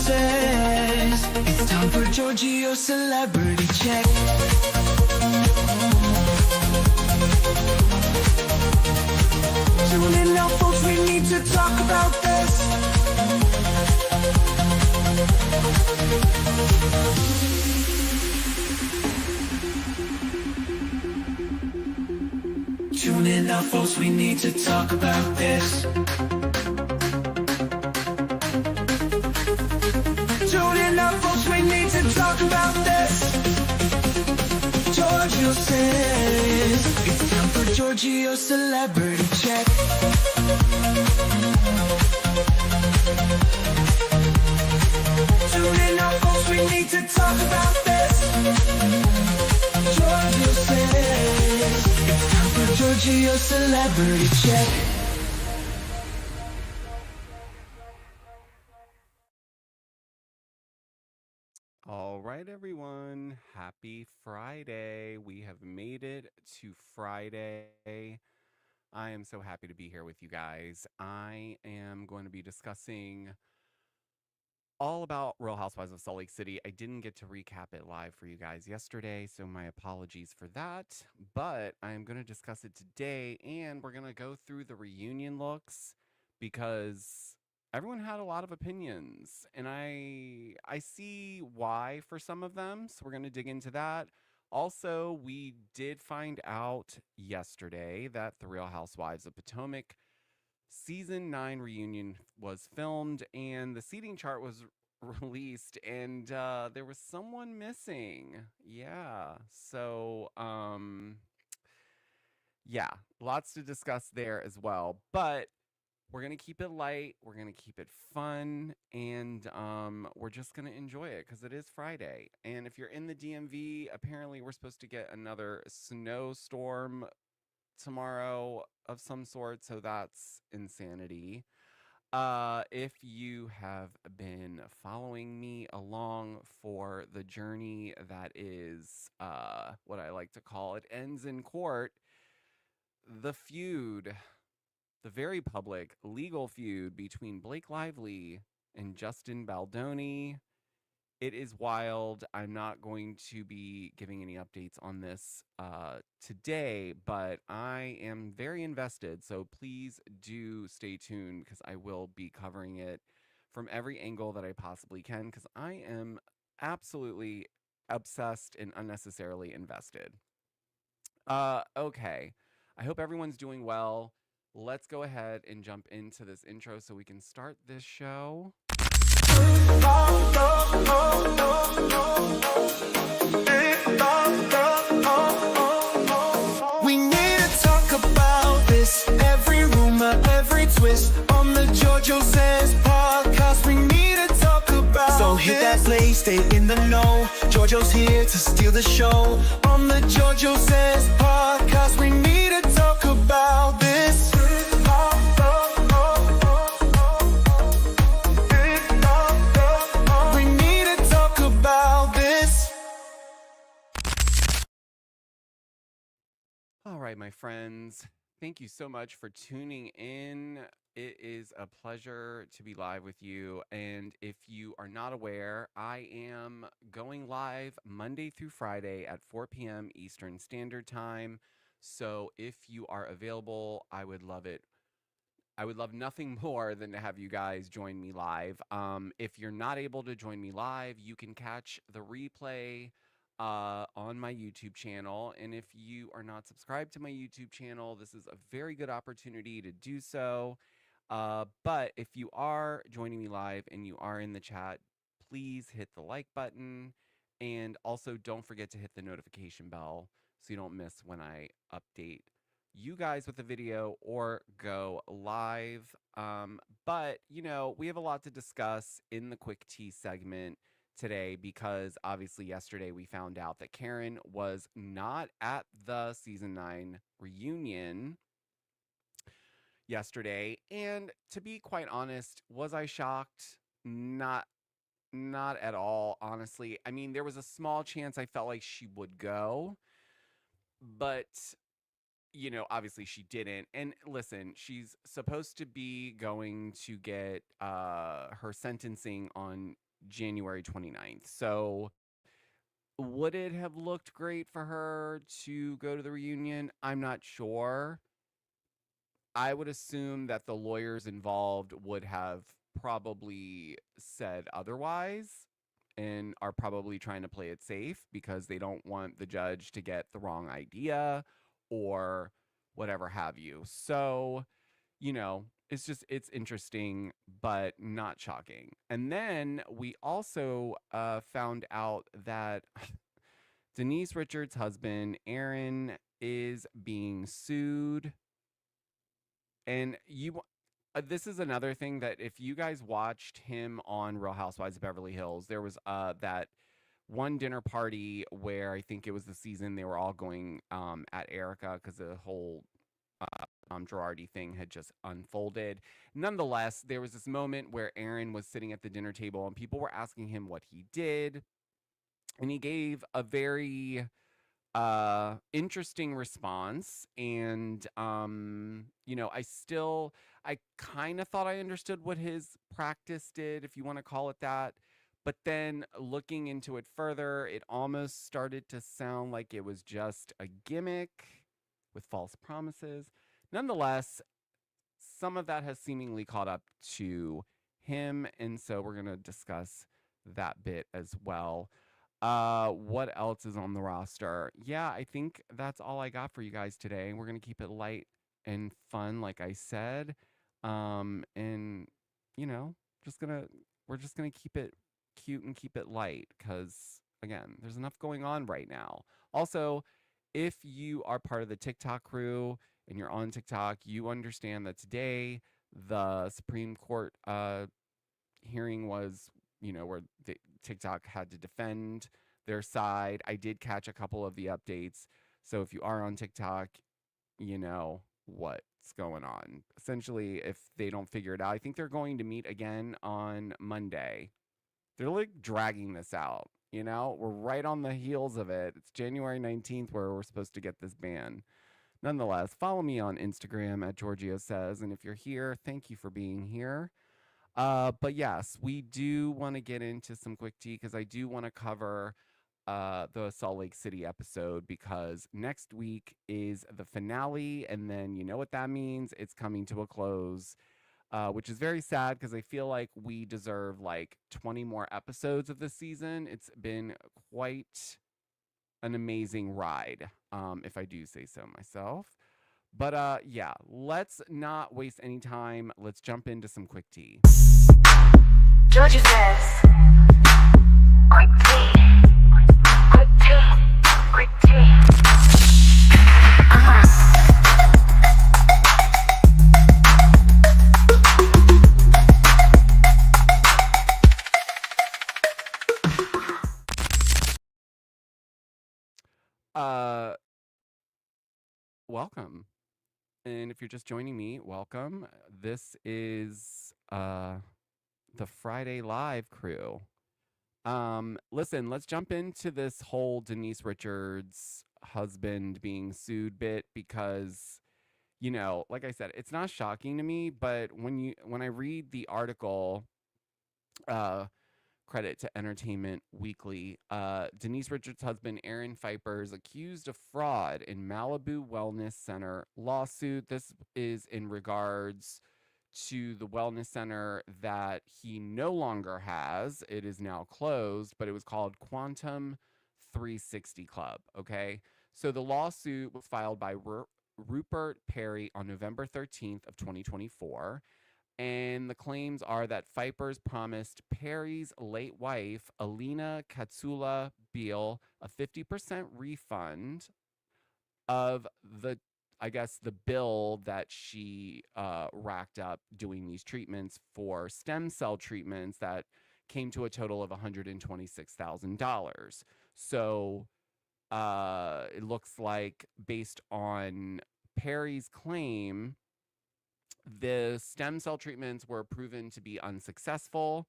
says it's time for Georgio Celebrity Check. Tune in now, folks, we need to talk about this. Tune in now, folks, we need to talk about this. Tune in now, folks, we need to talk about this. Georgio says it's time for Georgio Celebrity Check. Tune in now, folks, we need to talk about this. Georgio says it's time for Georgio Celebrity Check. All right, everyone. Happy Friday. We have made it to Friday. I am so happy to be here with you guys. I am going to be discussing all about Real Housewives of Salt Lake City. I didn't get to recap it live for you guys yesterday, so my apologies for that. But I am going to discuss it today, and we're going to go through the reunion looks because everyone had a lot of opinions, and I see why for some of them, so we're going to dig into that. Also, we did find out yesterday that The Real Housewives of Potomac Season 9 reunion was filmed, and the seating chart was released, and there was someone missing. Yeah, so, yeah, lots to discuss there as well, but we're going to keep it light, we're going to keep it fun, and we're just going to enjoy it because it is Friday. And if you're in the DMV, apparently we're supposed to get another snowstorm tomorrow of some sort, so that's insanity. If you have been following me along for the journey that is what I like to call it ends in court, the feud, the very public legal feud between Blake Lively and Justin Baldoni. It is wild. I'm not going to be giving any updates on this today, but I am very invested. So please do stay tuned because I will be covering it from every angle that I possibly can because I am absolutely obsessed and unnecessarily invested. Okay. I hope everyone's doing well. Let's go ahead and jump into this intro so we can start this show. We need to talk about this. Every rumor, every twist on the Georgio Says podcast. We need to talk about. So hit that play, stay in the know. Georgio's here to steal the show on the Georgio Says podcast. We need to talk about this. All right, my friends, thank you so much for tuning in. It is a pleasure to be live with you. And if you are not aware, I am going live Monday through Friday at 4 p.m. Eastern Standard Time. So if you are available, I would love it. I would love nothing more than to have you guys join me live. If you're not able to join me live, you can catch the replay on my YouTube channel. And if you are not subscribed to my YouTube channel, this is a very good opportunity to do so. But if you are joining me live and you are in the chat, please hit the like button. And also don't forget to hit the notification bell so you don't miss when I update you guys with the video or go live. But, you know, we have a lot to discuss in the quick tea segment today because obviously yesterday we found out that Karen was not at the season 9 reunion yesterday. And to be quite honest, was I shocked? Not at all, honestly. I mean, there was a small chance I felt like she would go, but you know, obviously she didn't. And listen, she's supposed to be going to get her sentencing on January 29th. So would it have looked great for her to go to the reunion? I'm not sure. I would assume that the lawyers involved would have probably said otherwise and are probably trying to play it safe because they don't want the judge to get the wrong idea or whatever have you. So, it's interesting, but not shocking. And then we also found out that Denise Richards' husband, Aaron, is being sued. And this is another thing that if you guys watched him on Real Housewives of Beverly Hills, there was that one dinner party where I think it was the season they were all going at Erica because the whole Girardi thing had just unfolded. Nonetheless, there was this moment where Aaron was sitting at the dinner table and people were asking him what he did, and he gave a very interesting response. And I kind of thought I understood what his practice did, if you want to call it that, but then looking into it further, it almost started to sound like it was just a gimmick with false promises. Nonetheless, some of that has seemingly caught up to him, and so we're going to discuss that bit as well. What else is on the roster? Yeah, I think that's all I got for you guys today. We're going to keep it light and fun, like I said. And we're just going to keep it cute and keep it light because again, there's enough going on right now. Also, if you are part of the TikTok crew and you're on TikTok, you understand that today the Supreme Court hearing was, where the TikTok had to defend their side. I did catch a couple of the updates. So if you are on TikTok, you know what's going on. Essentially, if they don't figure it out, I think they're going to meet again on Monday. They're like dragging this out. We're right on the heels of it. It's January 19th where we're supposed to get this ban. Nonetheless, follow me on Instagram at Georgio Says. And if you're here, thank you for being here. But yes, we do want to get into some quick tea because I do want to cover the Salt Lake City episode because next week is the finale, and then you know what that means. It's coming to a close, which is very sad because I feel like we deserve like 20 more episodes of this season. It's been quite an amazing ride, if I do say so myself. But yeah, let's not waste any time. Let's jump into some quick tea. Georgio says, quick tea, quick tea, quick tea. Welcome. And if you're just joining me, welcome. This is the Friday Live crew. Listen, let's jump into this whole Denise Richards husband being sued bit because, like I said, it's not shocking to me, but when I read the article, credit to Entertainment Weekly, Denise Richards' husband, Aaron Phypers, accused of fraud in Malibu Wellness Center lawsuit. This is in regards to the wellness center that he no longer has. It is now closed, but it was called Quantum 360 Club, okay? So the lawsuit was filed by Rupert Perry on November 13th of 2024. And the claims are that Phypers promised Perry's late wife, Alina Katsula Beal, a 50% refund of the bill that she racked up doing these treatments for stem cell treatments that came to a total of $126,000. So it looks like, based on Perry's claim, the stem cell treatments were proven to be unsuccessful.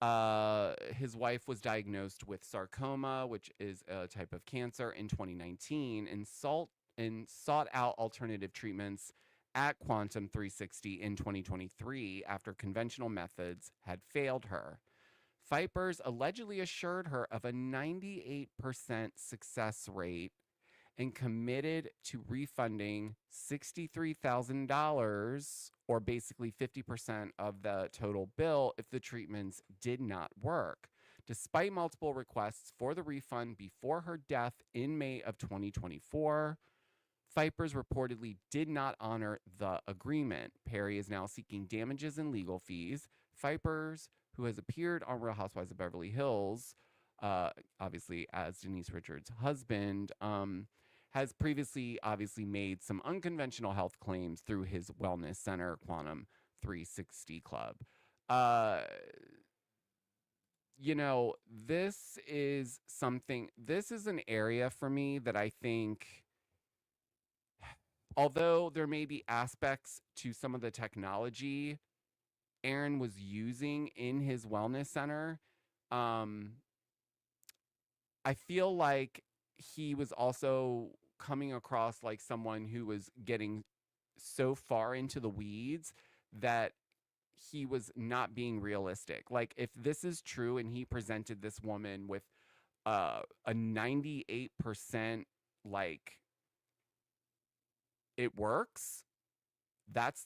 His wife was diagnosed with sarcoma, which is a type of cancer, in 2019, and sought out alternative treatments at Quantum 360 in 2023 after conventional methods had failed her. Phypers allegedly assured her of a 98% success rate and committed to refunding $63,000, or basically 50% of the total bill, if the treatments did not work. Despite multiple requests for the refund before her death in May of 2024, Phypers reportedly did not honor the agreement. Perry is now seeking damages and legal fees. Phypers, who has appeared on Real Housewives of Beverly Hills, obviously as Denise Richards' husband, has previously obviously made some unconventional health claims through his wellness center, Quantum 360 Club. This is an area for me that I think, although there may be aspects to some of the technology Aaron was using in his wellness center, I feel like he was also coming across like someone who was getting so far into the weeds that he was not being realistic. Like, if this is true and he presented this woman with a 98%, like, it works, that's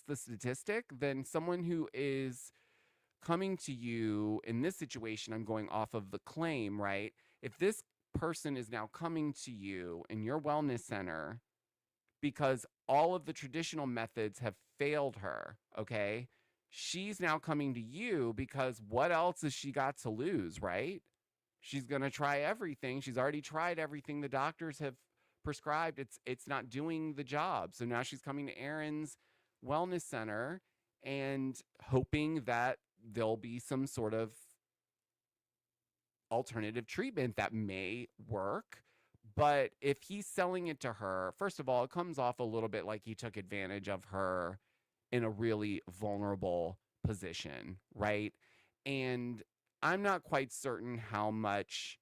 the statistic, then someone who is coming to you in this situation, I'm going off of the claim, right? If this person is now coming to you in your wellness center because all of the traditional methods have failed her, okay? She's now coming to you because what else has she got to lose, right? She's going to try everything. She's already tried everything the doctors have prescribed. It's not doing the job. So now she's coming to Aaron's wellness center and hoping that there'll be some sort of alternative treatment that may work. But if he's selling it to her, first of all, it comes off a little bit like he took advantage of her in a really vulnerable position, right? And I'm not quite certain how much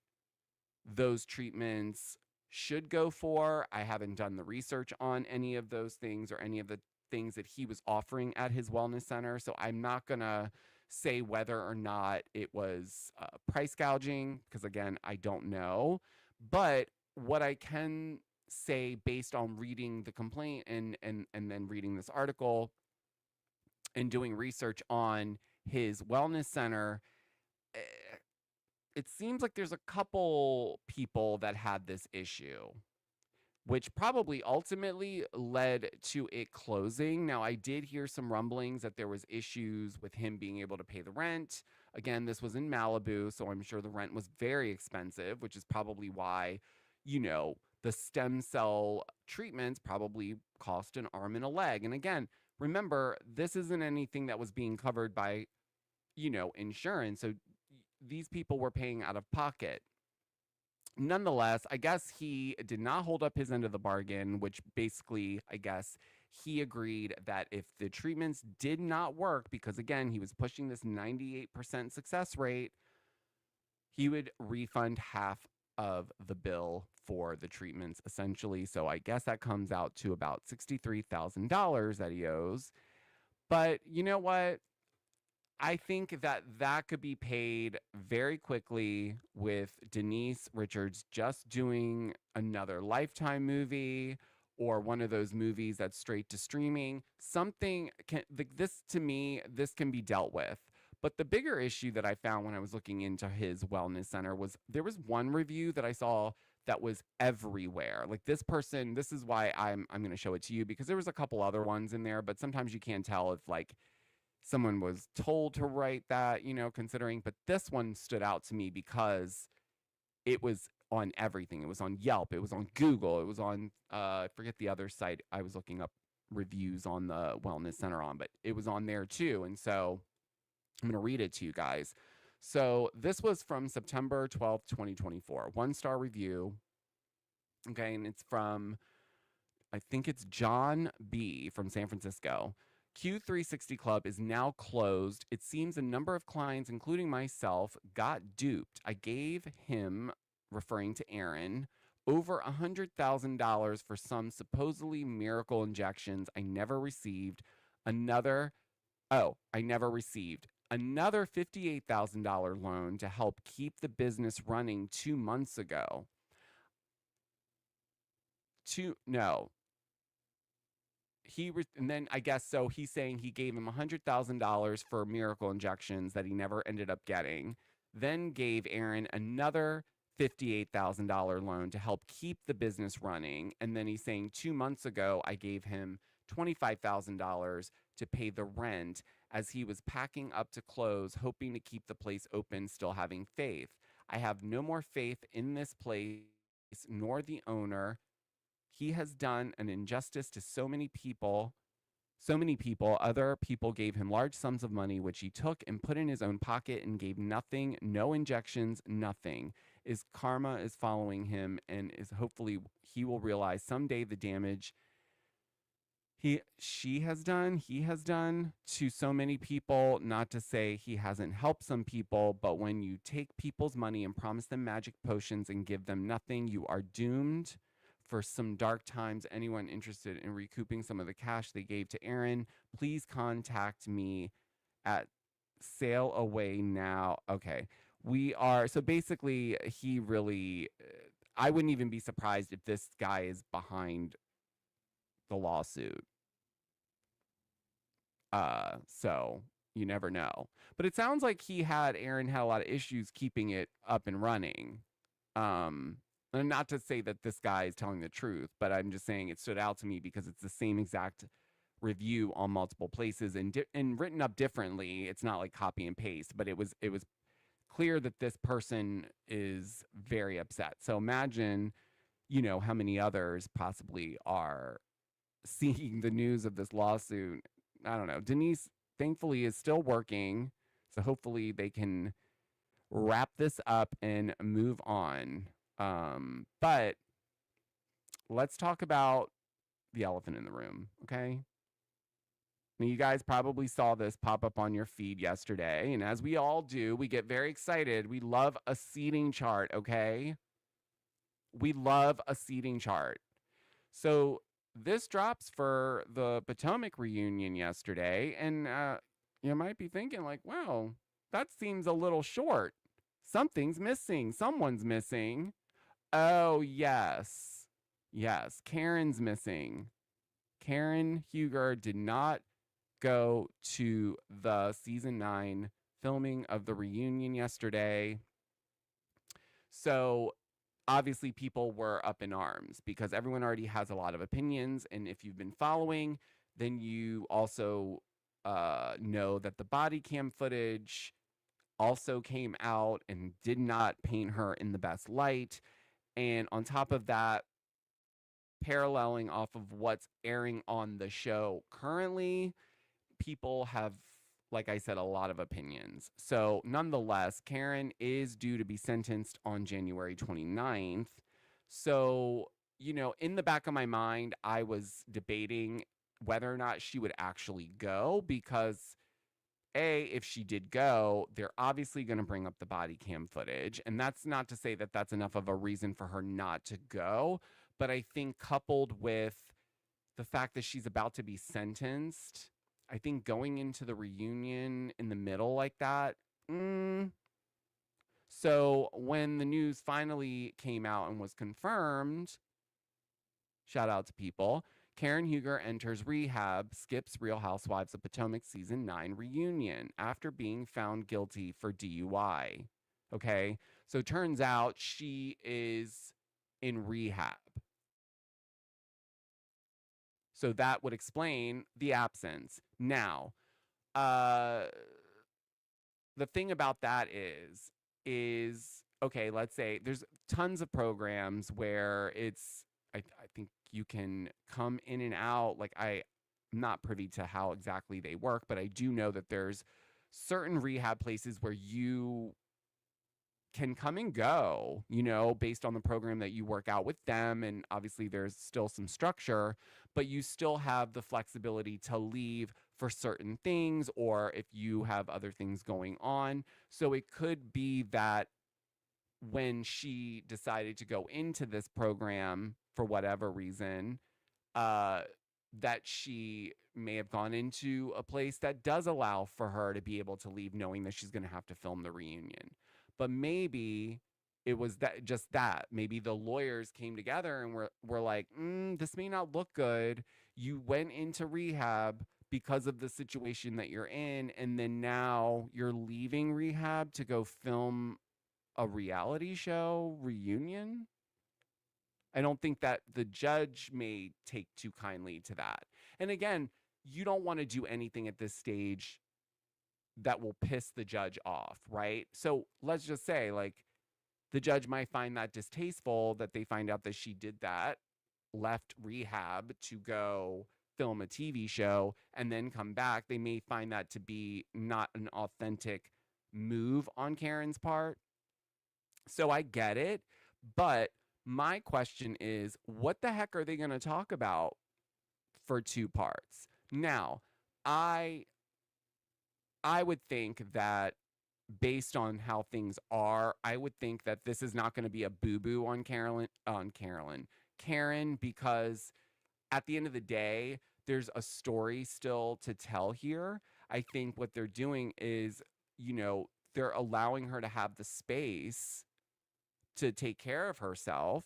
those treatments should go for. I haven't done the research on any of those things or any of the things that he was offering at his wellness center. So I'm not going to say whether or not it was price gouging, because again, I don't know. But what I can say based on reading the complaint and then reading this article and doing research on his wellness center, it seems like there's a couple people that had this issue, which probably ultimately led to it closing. Now, I did hear some rumblings that there was issues with him being able to pay the rent. Again, this was in Malibu, so I'm sure the rent was very expensive, which is probably why, the stem cell treatments probably cost an arm and a leg. And again, remember, this isn't anything that was being covered by, insurance. So these people were paying out of pocket. Nonetheless, I guess he did not hold up his end of the bargain, which basically, I guess, he agreed that if the treatments did not work, because again, he was pushing this 98% success rate, he would refund half of the bill for the treatments, essentially. So I guess that comes out to about $63,000 that he owes. But you know what? I think that could be paid very quickly with Denise Richards just doing another Lifetime movie or one of those movies that's straight to streaming. This can be dealt with. But the bigger issue that I found when I was looking into his wellness center was there was one review that I saw that was everywhere. Like, this person, this is why I'm going to show it to you, because there was a couple other ones in there, but sometimes you can't tell if like someone was told to write that, considering, but this one stood out to me because it was on everything. It was on Yelp. It was on Google. It was on, I forget the other site I was looking up reviews on the wellness center on, but it was on there too. And so I'm going to read it to you guys. So this was from September 12th, 2024, 1-star review. Okay. And it's from, I think it's John B from San Francisco. Q360 Club is now closed. It seems a number of clients, including myself, got duped. I gave him, referring to Aaron, over $100,000 for some supposedly miracle injections I never received. I never received. another $58,000 loan to help keep the business running 2 months ago. No. And then I guess so he's saying he gave him $100,000 for miracle injections that he never ended up getting, then gave Aaron another $58,000 loan to help keep the business running. And then he's saying 2 months ago, I gave him $25,000 to pay the rent as he was packing up to close, hoping to keep the place open, still having faith. I have no more faith in this place, nor the owner. He has done an injustice to so many people. Other people gave him large sums of money, which he took and put in his own pocket and gave nothing, no injections, nothing. Is karma is following him, and is hopefully he will realize someday the damage he has done to so many people. Not to say he hasn't helped some people, but when you take people's money and promise them magic potions and give them nothing, you are doomed for some dark times. Anyone interested in recouping some of the cash they gave to Aaron, please contact me at Sail Away Now. Okay. So basically he really, I wouldn't even be surprised if this guy is behind the lawsuit. So you never know. But it sounds like Aaron had a lot of issues keeping it up and running. And not to say that this guy is telling the truth, but I'm just saying it stood out to me because it's the same exact review on multiple places and written up differently. It's not like copy and paste, but it was clear that this person is very upset. So imagine, how many others possibly are seeing the news of this lawsuit. I don't know. Denise, thankfully, is still working. So hopefully they can wrap this up and move on. But let's talk about the elephant in the room, okay? Now, you guys probably saw this pop up on your feed yesterday, and as we all do, we get very excited. We love a seating chart, okay? We love a seating chart. So this drops for the Potomac reunion yesterday, and you might be thinking like, wow, that seems a little short. Something's missing. Someone's missing. Oh, yes. Yes, Karen's missing. Karen Huger did not go to the season 9 filming of the reunion yesterday. So obviously people were up in arms because everyone already has a lot of opinions. And if you've been following, then you also know that the body cam footage also came out and did not paint her in the best light. And on top of that, paralleling off of what's airing on the show currently, people have, like I said, a lot of opinions. So nonetheless, Karen is due to be sentenced on January 29th. So, in the back of my mind, I was debating whether or not she would actually go because if she did go, they're obviously going to bring up the body cam footage. And that's not to say that that's enough of a reason for her not to go. But I think coupled with the fact that she's about to be sentenced, I think going into the reunion in the middle like that. So when the news finally came out and was confirmed, shout out to people, Karen Huger enters rehab, skips Real Housewives of Potomac season 9 reunion after being found guilty for DUI. Okay, so turns out she is in rehab. So that would explain the absence. Now, the thing about that is okay, let's say there's tons of programs where I think you can come in and out. Like I'm not privy to how exactly they work, but I do know that there's certain rehab places where you can come and go, based on the program that you work out with them. And obviously there's still some structure, but you still have the flexibility to leave for certain things or if you have other things going on. So it could be that when she decided to go into this program for whatever reason, that she may have gone into a place that does allow for her to be able to leave knowing that she's going to have to film the reunion. But maybe it was that just that. Maybe the lawyers came together and were like, this may not look good. You went into rehab because of the situation that you're in, and then now you're leaving rehab to go film a reality show reunion. I don't think that the judge may take too kindly to that. And again, you don't want to do anything at this stage that will piss the judge off, right? So let's just say, like, the judge might find that distasteful that they find out that she did that, left rehab to go film a TV show, and then come back. They may find that to be not an authentic move on Karen's part. So I get it, but my question is, what the heck are they going to talk about for 2 parts? Now, I would think that based on how things are, I would think that this is not going to be a boo-boo on Karen, because at the end of the day, there's a story still to tell here. I think what they're doing is, they're allowing her to have the space to take care of herself,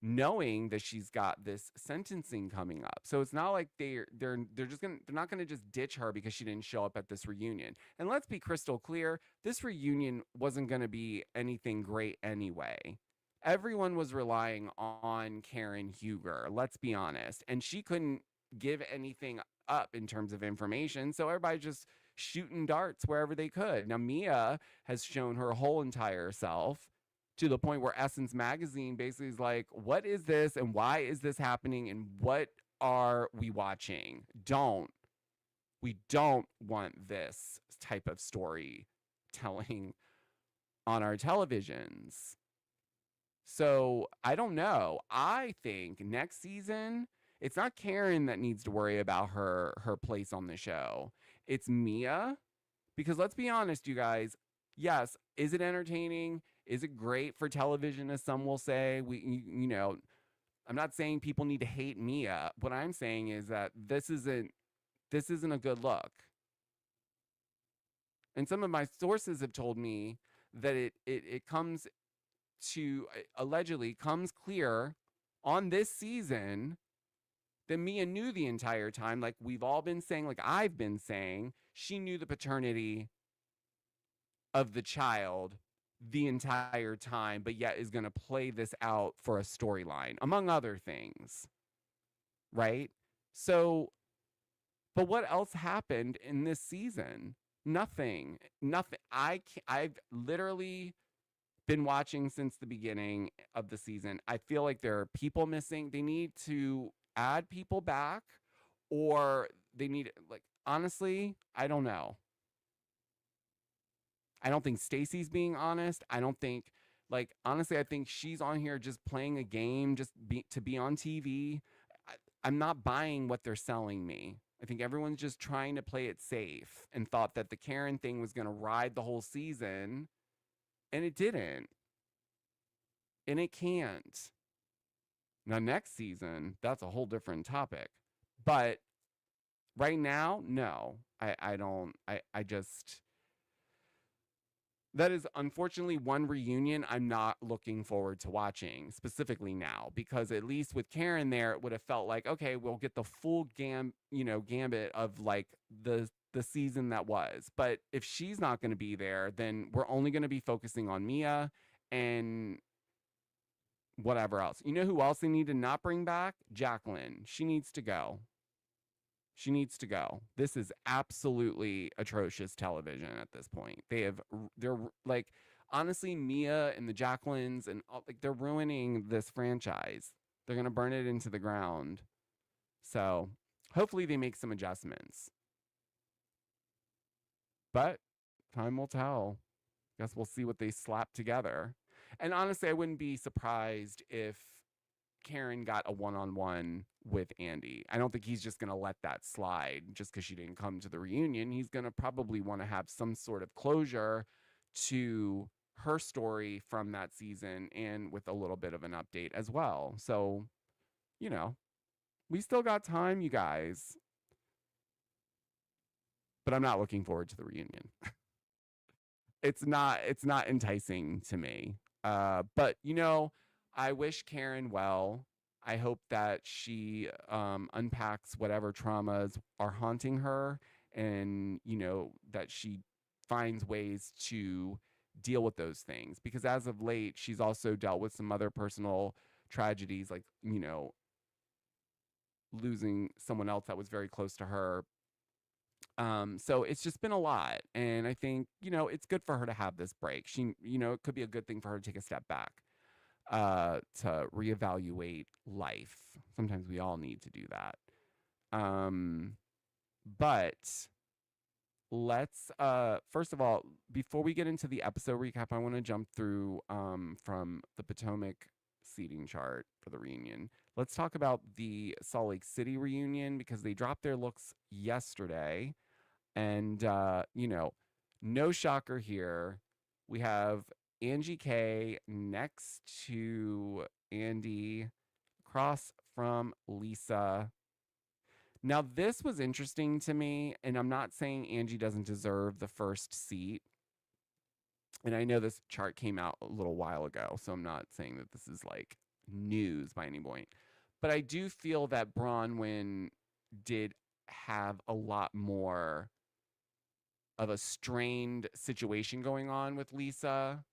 knowing that she's got this sentencing coming up. So it's not like they're not gonna just ditch her because she didn't show up at this reunion. And let's be crystal clear, this reunion wasn't gonna be anything great anyway. Everyone was relying on Karen Huger, let's be honest, and she couldn't give anything up in terms of information, so everybody just shooting darts wherever they could. Now Mia has shown her whole entire self, to the point where Essence Magazine basically is like, what is this and why is this happening and what are we watching? We don't want this type of storytelling on our televisions. So I don't know. I think next season, it's not Karen that needs to worry about her place on the show. It's Mia. Because let's be honest, you guys, yes, is it entertaining? Is it great for television, as some will say? I'm not saying people need to hate Mia. What I'm saying is that this isn't a good look. And some of my sources have told me that it comes to, allegedly comes clear on this season that Mia knew the entire time, like we've all been saying, like I've been saying, she knew the paternity of the child the entire time, but yet is going to play this out for a storyline, among other things. Right? So, but what else happened in this season? Nothing. I've literally been watching since the beginning of the season. I feel like there are people missing. They need to add people back, or they need, like, honestly, I don't know. I don't think Stacey's being honest. I don't think, like, honestly, I think she's on here just playing a game, to be on TV. I'm not buying what they're selling me. I think everyone's just trying to play it safe and thought that the Karen thing was going to ride the whole season, and it didn't. And it can't. Now, next season, that's a whole different topic. But right now, no. I just... That is unfortunately one reunion I'm not looking forward to watching, specifically now, because at least with Karen there, it would have felt like, okay, we'll get the full gambit of like the season that was. But if she's not going to be there, then we're only going to be focusing on Mia and whatever else. You know who else they need to not bring back? Jacqueline. She needs to go. She needs to go. This is absolutely atrocious television at this point. They're like, honestly, Mia and the Jacquelines and like, they're ruining this franchise. They're going to burn it into the ground. So hopefully they make some adjustments. But time will tell. Guess we'll see what they slap together. And honestly, I wouldn't be surprised if Karen got a one-on-one with Andy. I don't think he's just going to let that slide just because she didn't come to the reunion. He's going to probably want to have some sort of closure to her story from that season, and with a little bit of an update as well. So, we still got time, you guys. but I'm not looking forward to the reunion. It's not enticing to me. But you know, I wish Karen well. I hope that she unpacks whatever traumas are haunting her, and you know that she finds ways to deal with those things, because as of late she's also dealt with some other personal tragedies, like, you know, losing someone else that was very close to her. So it's just been a lot. And I think, you know, it's good for her to have this break. She, you know, it could be a good thing for her to take a step back, to reevaluate life. Sometimes we all need to do that. But let's first of all, before we get into the episode recap, I want to jump through from the Potomac seating chart for the reunion. Let's talk about the Salt Lake City reunion, because they dropped their looks yesterday. And you know, no shocker here. We have Angie K next to Andy, across from Lisa. Now, this was interesting to me, and I'm not saying Angie doesn't deserve the first seat. And I know this chart came out a little while ago, so I'm not saying that this is like news by any point. But I do feel that Bronwyn did have a lot more of a strained situation going on with Lisa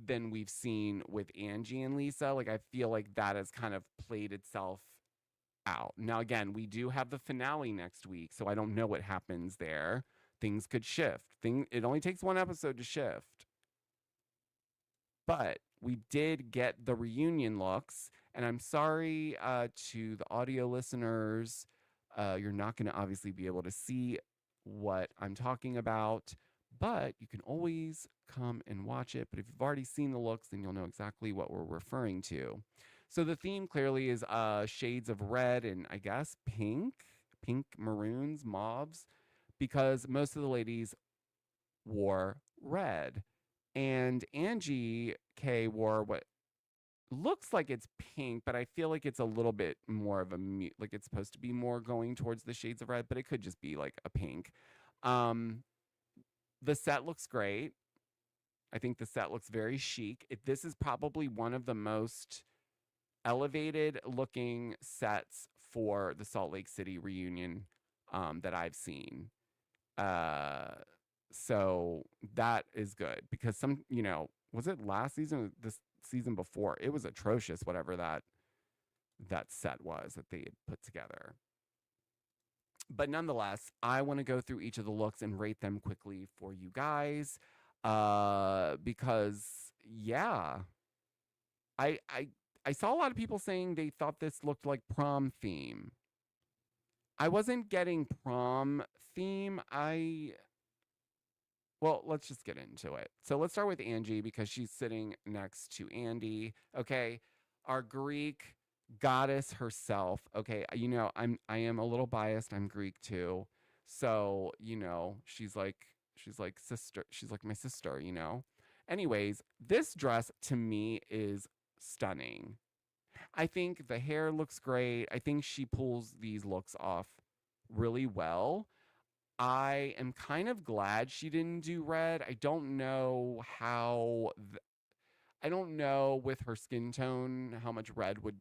than we've seen with Angie and Lisa. Like, I feel like that has kind of played itself out. Now, again, we do have the finale next week, so I don't know what happens there. Things could shift. It only takes one episode to shift. But we did get the reunion looks, and I'm sorry to the audio listeners. You're not going to obviously be able to see what I'm talking about, but you can always come and watch it. But if you've already seen the looks, then you'll know exactly what we're referring to. So the theme clearly is shades of red and I guess pink, maroons, mauves, because most of the ladies wore red. And Angie K wore what looks like it's pink, but I feel like it's a little bit more of a like it's supposed to be more going towards the shades of red, but it could just be like a pink. The set looks great. I think the set looks very chic. This is probably one of the most elevated looking sets for the Salt Lake City reunion that I've seen. So that is good, because some, you know, was it last season, this season before, it was atrocious, whatever that set was that they had put together. But nonetheless, I want to go through each of the looks and rate them quickly for you guys, because yeah, I saw a lot of people saying they thought this looked like prom theme. I wasn't getting prom theme. Well, let's just get into it. So let's start with Angie, because she's sitting next to Andy. Okay, our Greek goddess herself. Okay, you know, I am a little biased. I'm Greek too. So, you know, she's like sister. She's like my sister, you know. Anyways, this dress to me is stunning. I think the hair looks great. I think she pulls these looks off really well. I am kind of glad she didn't do red. I don't know how, I don't know with her skin tone how much red would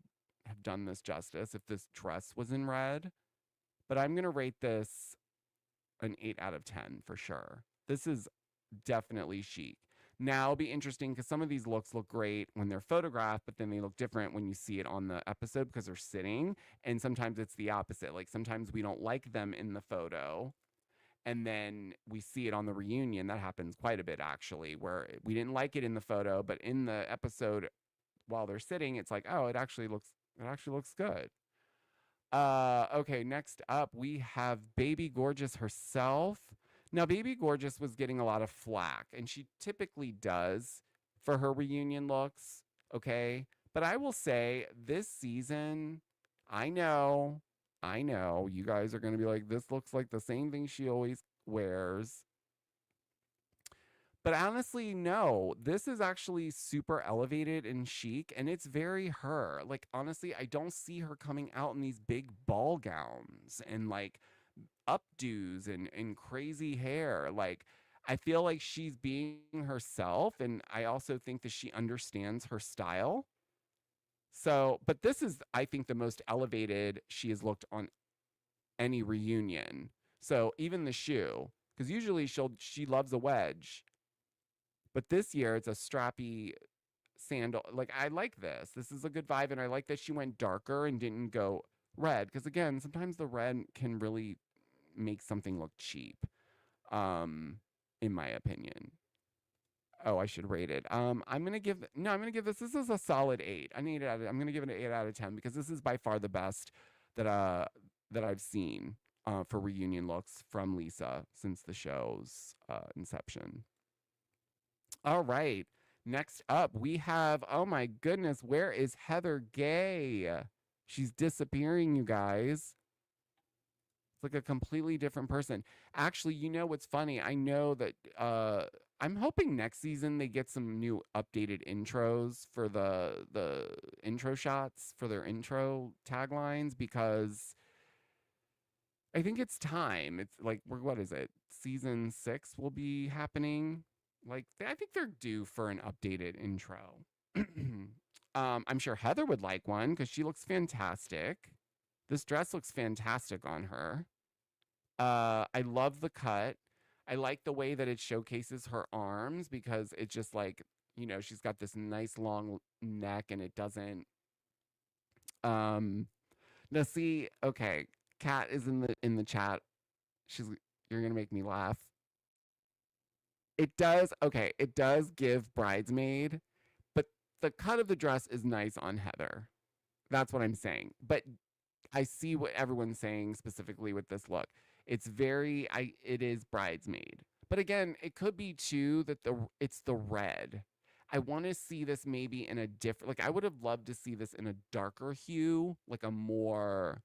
have done this justice if this dress was in red. But I'm going to rate this an 8 out of 10 for sure. This is definitely chic. Now, it'll be interesting because some of these looks look great when they're photographed, but then they look different when you see it on the episode because they're sitting. And sometimes it's the opposite. Like sometimes we don't like them in the photo, and then we see it on the reunion. That happens quite a bit, actually, where we didn't like it in the photo, but in the episode while they're sitting, it's like, oh, it actually looks good. Okay, next up, we have Baby Gorgeous herself. Now, Baby Gorgeous was getting a lot of flack, and she typically does for her reunion looks, okay? But I will say, this season, I know, you guys are going to be like, this looks like the same thing she always wears. But honestly, no, this is actually super elevated and chic, and it's very her. Like, honestly, I don't see her coming out in these big ball gowns and like updos and crazy hair. Like, I feel like she's being herself, and I also think that she understands her style. So, but this is, I think, the most elevated she has looked on any reunion. So even the shoe, because usually she loves a wedge, but this year it's a strappy sandal. Like, I like this. This is a good vibe, and I like that she went darker and didn't go red. Because again, sometimes the red can really make something look cheap. In my opinion. Oh, I should rate it. I'm gonna give this. This is a solid 8. I'm gonna give it an 8 out of 10 because this is by far the best that that I've seen for reunion looks from Lisa since the show's inception. All right. Next up, we have, oh my goodness, where is Heather Gay? She's disappearing, you guys. It's like a completely different person. Actually, you know what's funny? I know that I'm hoping next season they get some new updated intros for the intro shots for their intro taglines, because I think it's time. It's like, what is it? Season 6 will be happening. Like, I think they're due for an updated intro. I'm sure Heather would like one because she looks fantastic. This dress looks fantastic on her. I love the cut. I like the way that it showcases her arms because it's just like, she's got this nice long neck and it doesn't. Now see, okay, Kat is in the chat. You're gonna make me laugh. It does give bridesmaid, but the cut of the dress is nice on Heather. That's what I'm saying. But I see what everyone's saying specifically with this look. It is bridesmaid. But again, it could be too that it's the red. I want to see this maybe in a different, like I would have loved to see this in a darker hue, like a more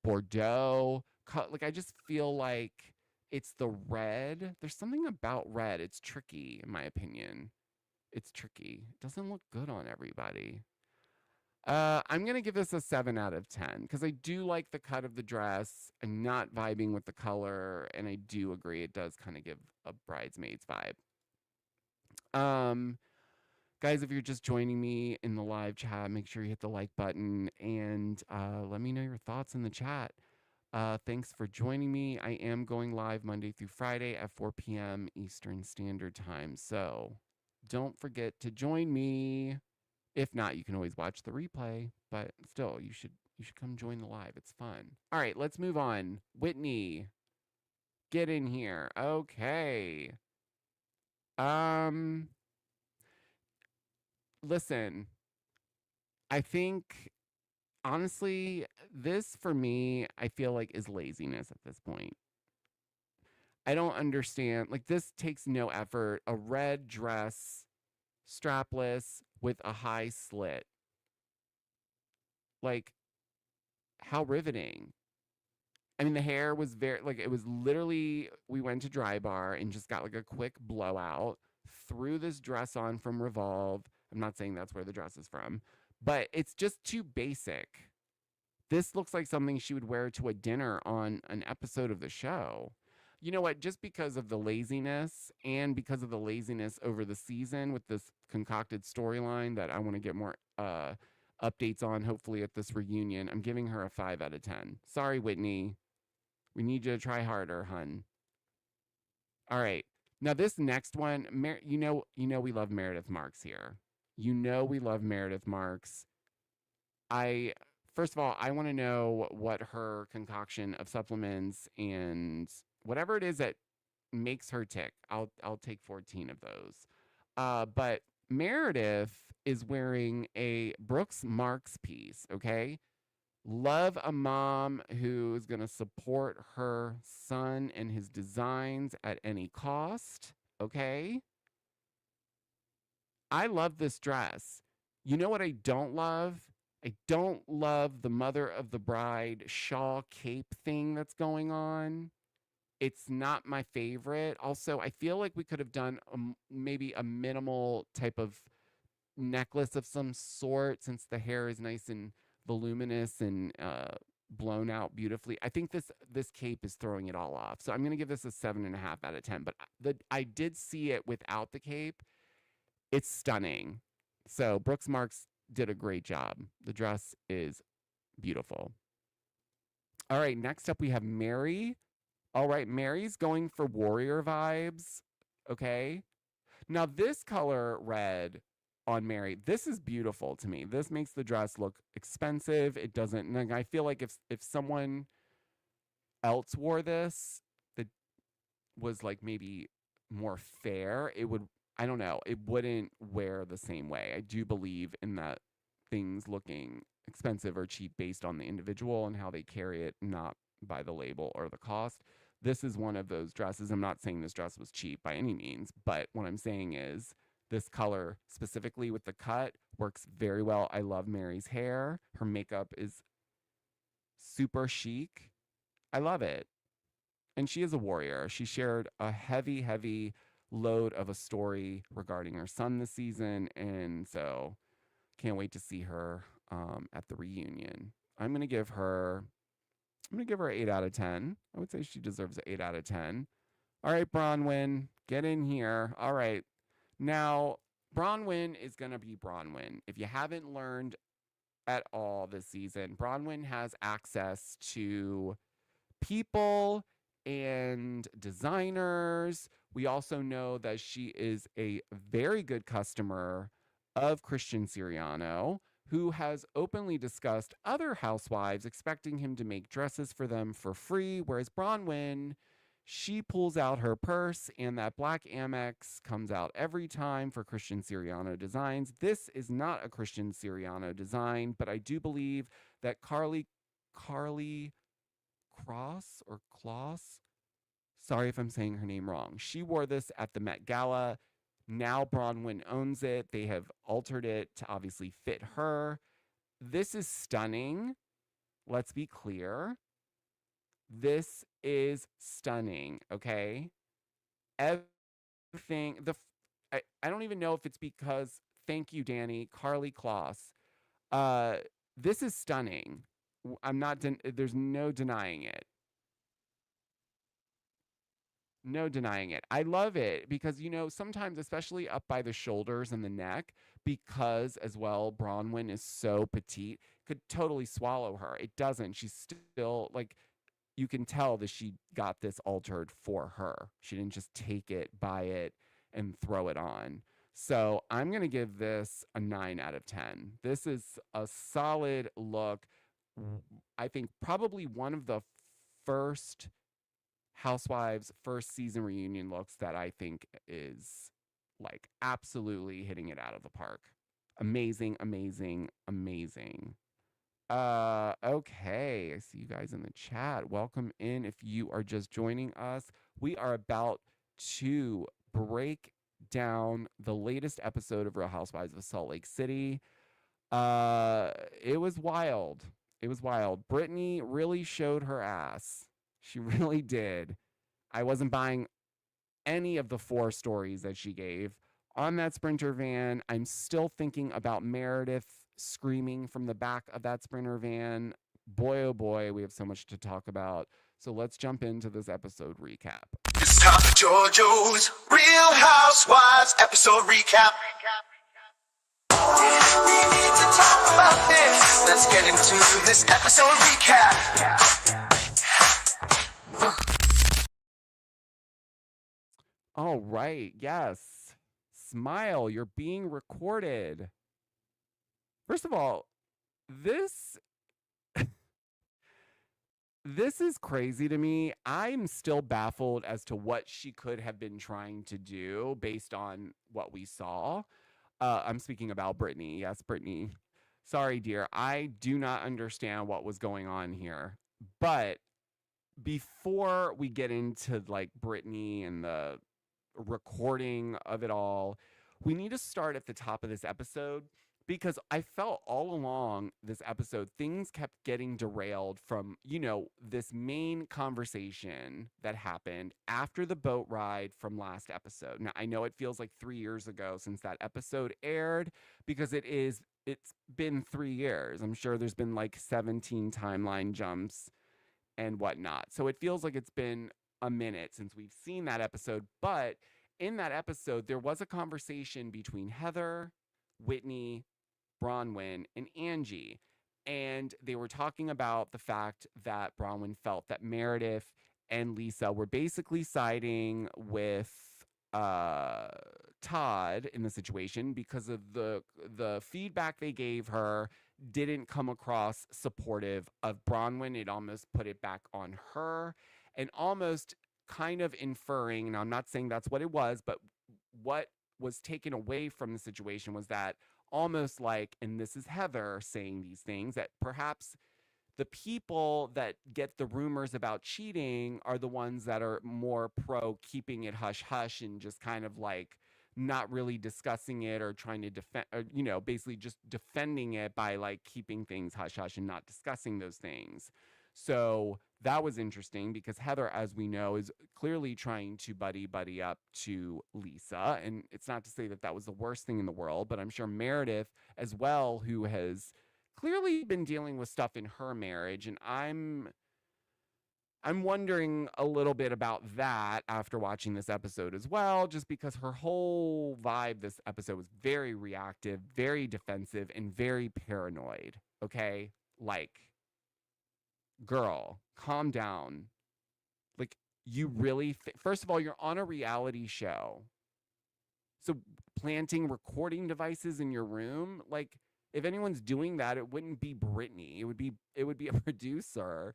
Bordeaux cut. Like I just feel like it's the red. There's something about red. It's tricky, in my opinion. It's tricky. It doesn't look good on everybody. I'm going to give this a 7 out of 10 because I do like the cut of the dress. I'm not vibing with the color, and I do agree it does kind of give a bridesmaid's vibe. Guys, if you're just joining me in the live chat, make sure you hit the like button and let me know your thoughts in the chat. Thanks for joining me. I am going live Monday through Friday at 4 p.m. Eastern Standard Time, so don't forget to join me. If not, you can always watch the replay, but still, you should come join the live. It's fun. All right, let's move on. Whitney, get in here. Okay. Listen, I think honestly, this for me, I feel like is laziness at this point. I don't understand. Like, this takes no effort. A red dress, strapless with a high slit. Like, how riveting. I mean, the hair was it was literally, we went to Dry Bar and just got like a quick blowout, threw this dress on from Revolve. I'm not saying that's where the dress is from, but it's just too basic. This looks like something she would wear to a dinner on an episode of the show. You know what? Just because of the laziness and because of the laziness over the season with this concocted storyline that I want to get more updates on, hopefully at this reunion, I'm giving her a 5 out of 10. Sorry, Whitney. We need you to try harder, hun. All right. Now this next one, you know we love Meredith Marks here. You know we love Meredith Marks. First of all, I want to know what her concoction of supplements and whatever it is that makes her tick. I'll take 14 of those. But Meredith is wearing a Brooks Marks piece, okay? Love a mom who is going to support her son and his designs at any cost, okay? I love this dress. You know what I don't love? I don't love the mother of the bride shawl cape thing that's going on. It's not my favorite. Also, I feel like we could have done maybe a minimal type of necklace of some sort since the hair is nice and voluminous and blown out beautifully. I think this cape is throwing it all off. So I'm going to give this a 7.5 out of 10. But I did see it without the cape. It's stunning. So Brooks Marks did a great job. The dress is beautiful. All right, next up we have Mary. All right, Mary's going for warrior vibes. Okay. Now this color red on Mary, this is beautiful to me. This makes the dress look expensive. It doesn't, like, I feel like if someone else wore this that was like maybe more fair, it would, I don't know, it wouldn't wear the same way. I do believe in that things looking expensive or cheap based on the individual and how they carry it, not by the label or the cost. This is one of those dresses. I'm not saying this dress was cheap by any means, but what I'm saying is this color specifically with the cut works very well. I love Mary's hair. Her makeup is super chic. I love it. And she is a warrior. She shared a heavy, heavy load of a story regarding her son this season. And so can't wait to see her at the reunion. I'm going to give her an 8 out of 10. I would say she deserves an 8 out of 10. All right, Bronwyn, get in here. All right. Now, Bronwyn is going to be Bronwyn. If you haven't learned at all this season, Bronwyn has access to people and designers. We also know that she is a very good customer of Christian Siriano, who has openly discussed other housewives expecting him to make dresses for them for free, whereas Bronwyn, she pulls out her purse and that black Amex comes out every time for Christian Siriano designs. This is not a Christian Siriano design, but I do believe that Carly Cross or Kloss, sorry if I'm saying her name wrong, she wore this at the Met Gala. Now Bronwyn owns it. They have altered it to obviously fit her. This is stunning. Let's be clear. This is stunning, okay? Everything, I don't even know if it's because, thank you, Danny, Carly Kloss. This is stunning. I'm not, there's no denying it. No denying it. I love it because, you know, sometimes, especially up by the shoulders and the neck, because as well, Bronwyn is so petite, could totally swallow her. It doesn't. She's still, like, you can tell that she got this altered for her. She didn't just take it, buy it, and throw it on. So I'm going to give this a 9 out of 10. This is a solid look. I think probably one of the first Housewives first season reunion looks that I think is like absolutely hitting it out of the park. Amazing, amazing, amazing. Okay, I see you guys in the chat. Welcome in if you are just joining us. We are about to break down the latest episode of Real Housewives of Salt Lake City. It was wild. It was wild. Brittany really showed her ass. She really did. I wasn't buying any of the 4 stories that she gave on that Sprinter van. I'm still thinking about Meredith screaming from the back of that Sprinter van. Boy, oh boy, we have so much to talk about. So let's jump into this episode recap. It's time for Georgio's Real Housewives episode recap. We need to talk about this. Let's get into this episode recap. All right, yes. Smile, you're being recorded. First of all, this is crazy to me. I'm still baffled as to what she could have been trying to do based on what we saw. I'm speaking about Brittany. Yes, Brittany. Sorry, dear. I do not understand what was going on here. But before we get into like Brittany and the recording of it all, we need to start at the top of this episode because I felt all along this episode, things kept getting derailed from, this main conversation that happened after the boat ride from last episode. Now, I know it feels like 3 years ago since that episode aired because it's been 3 years. I'm sure there's been like 17 timeline jumps and whatnot. So it feels like it's been a minute since we've seen that episode. But in that episode, there was a conversation between Heather, Whitney, Bronwyn, and Angie. And they were talking about the fact that Bronwyn felt that Meredith and Lisa were basically siding with Todd in the situation because of the feedback they gave her didn't come across supportive of Bronwyn. It almost put it back on her and almost kind of inferring, and I'm not saying that's what it was, but what was taken away from the situation was that almost like, and this is Heather saying these things, that perhaps the people that get the rumors about cheating are the ones that are more pro keeping it hush hush and just kind of like not really discussing it or trying to defend, or, basically just defending it by like keeping things hush hush and not discussing those things. So that was interesting because Heather, as we know, is clearly trying to buddy up to Lisa. And it's not to say that that was the worst thing in the world, but I'm sure Meredith as well, who has clearly been dealing with stuff in her marriage. And I'm wondering a little bit about that after watching this episode as well, just because her whole vibe this episode was very reactive, very defensive, and very paranoid. Okay? Like, girl, calm down. Like, you really, first of all, you're on a reality show. So planting recording devices in your room, like, if anyone's doing that, it wouldn't be Brittany. It would be a producer.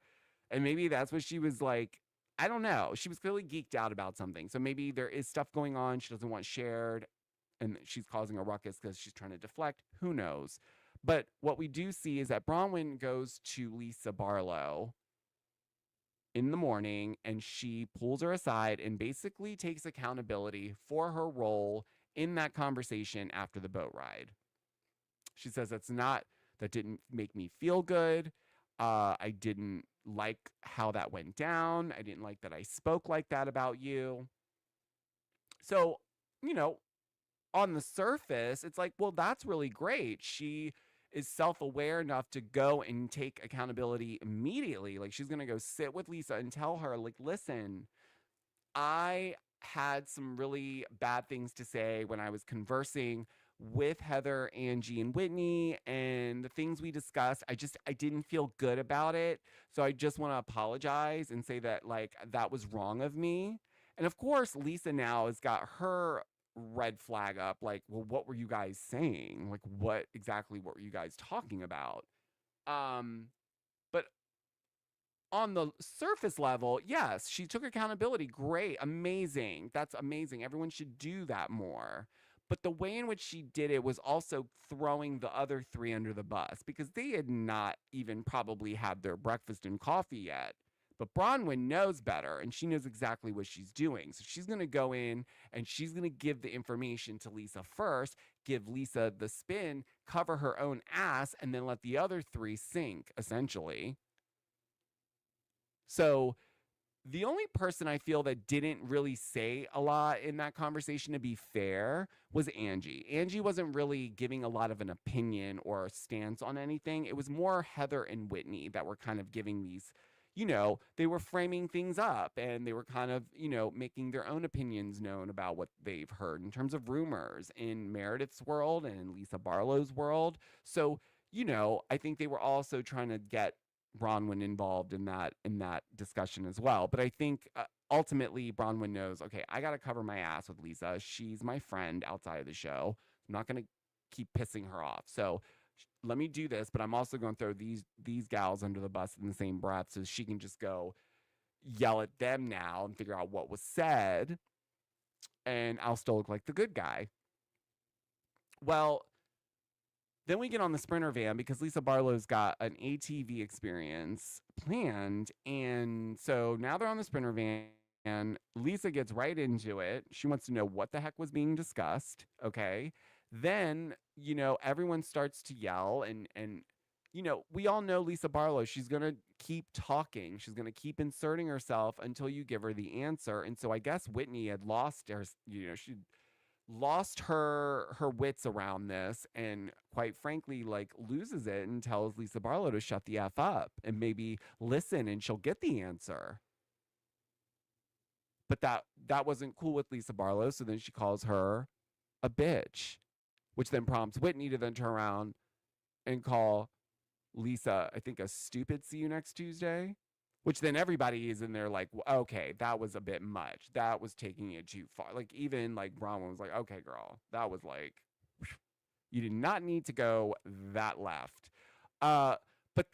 And maybe that's what she was like. I don't know. She was clearly geeked out about something. So maybe there is stuff going on she doesn't want shared and she's causing a ruckus because she's trying to deflect. Who knows? But what we do see is that Bronwyn goes to Lisa Barlow in the morning and she pulls her aside and basically takes accountability for her role in that conversation after the boat ride. She says that didn't make me feel good. I didn't like how that went down. I didn't like that I spoke like that about you. So, on the surface, it's like, well, that's really great. She is self-aware enough to go and take accountability immediately. Like, she's going to go sit with Lisa and tell her, like, listen, I had some really bad things to say when I was conversing with Heather, Angie, and Whitney, and the things we discussed, I didn't feel good about it. So I just want to apologize and say that, like, that was wrong of me. And of course, Lisa now has got her red flag up. Like, well, what were you guys saying? Like, what were you guys talking about? But on the surface level, yes, she took accountability. Great. Amazing. That's amazing. Everyone should do that more. But the way in which she did it was also throwing the other three under the bus because they had not even probably had their breakfast and coffee yet. But Bronwyn knows better and she knows exactly what she's doing. So she's going to go in and she's going to give the information to Lisa first, give Lisa the spin, cover her own ass, and then let the other three sink, essentially. So the only person I feel that didn't really say a lot in that conversation, to be fair, was Angie. Angie wasn't really giving a lot of an opinion or a stance on anything. It was more Heather and Whitney that were kind of giving these, they were framing things up and they were kind of, making their own opinions known about what they've heard in terms of rumors in Meredith's world and in Lisa Barlow's world. So, I think they were also trying to get Bronwyn involved in that discussion as well. But I think ultimately Bronwyn knows, okay, I got to cover my ass with Lisa. She's my friend outside of the show. I'm not going to keep pissing her off. So let me do this, but I'm also going to throw these gals under the bus in the same breath so she can just go yell at them now and figure out what was said. And I'll still look like the good guy. Well, then we get on the Sprinter van because Lisa Barlow's got an ATV experience planned. And so now they're on the Sprinter van and Lisa gets right into it. She wants to know what the heck was being discussed. Okay. Then everyone starts to yell and we all know Lisa Barlow, she's going to keep talking. She's going to keep inserting herself until you give her the answer. And so I guess Whitney had lost her, she lost her wits around this and quite frankly like loses it and tells Lisa Barlow to shut the F up and maybe listen and she'll get the answer. But that wasn't cool with Lisa Barlow, so then she calls her a bitch, which then prompts Whitney to then turn around and call Lisa, I think, a stupid see you next Tuesday, which then everybody is in there like, okay, that was a bit much. That was taking it too far. Like even like Bronwyn was like, okay, girl, that was like, you did not need to go that left. But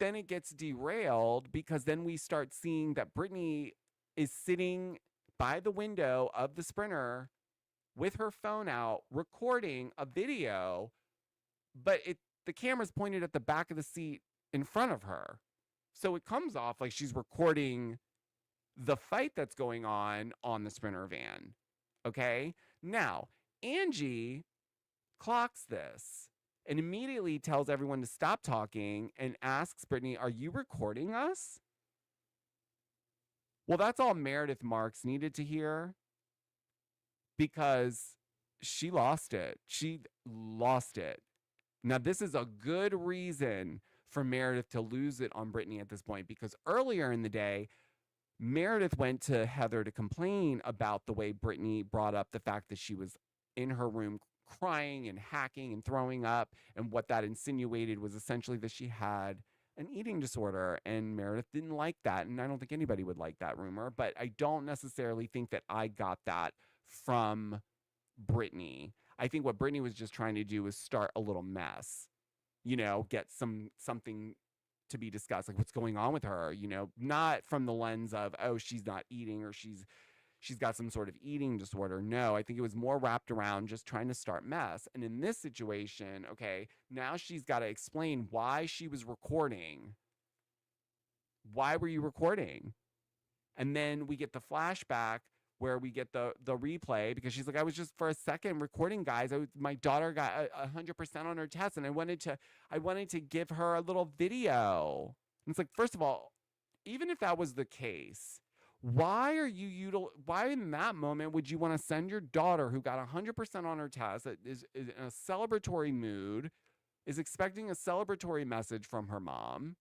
then it gets derailed because then we start seeing that Brittany is sitting by the window of the Sprinter with her phone out recording a video, but the camera's pointed at the back of the seat in front of her. So it comes off like she's recording the fight that's going on the Sprinter van. Okay? Now, Angie clocks this and immediately tells everyone to stop talking and asks Brittany, are you recording us? Well, that's all Meredith Marks needed to hear because she lost it. She lost it. Now, this is a good reason for Meredith to lose it on Brittany at this point because earlier in the day, Meredith went to Heather to complain about the way Brittany brought up the fact that she was in her room crying and hacking and throwing up, and what that insinuated was essentially that she had an eating disorder, and Meredith didn't like that, and I don't think anybody would like that rumor, but I don't necessarily think that I got that from Brittany. I think what Brittany was just trying to do was start a little mess, get something to be discussed, like what's going on with her, not from the lens of, oh, she's not eating or she's got some sort of eating disorder. No, I think it was more wrapped around just trying to start mess. And in this situation, okay, now she's got to explain why she was recording. Why were you recording? And then we get the flashback where we get the replay because she's like, I was just for a second recording, guys. My daughter got 100% on her test, and I wanted to give her a little video. And it's like, first of all, even if that was the case, why in that moment would you want to send your daughter who got 100% on her test, that is in a celebratory mood, is expecting a celebratory message from her mom?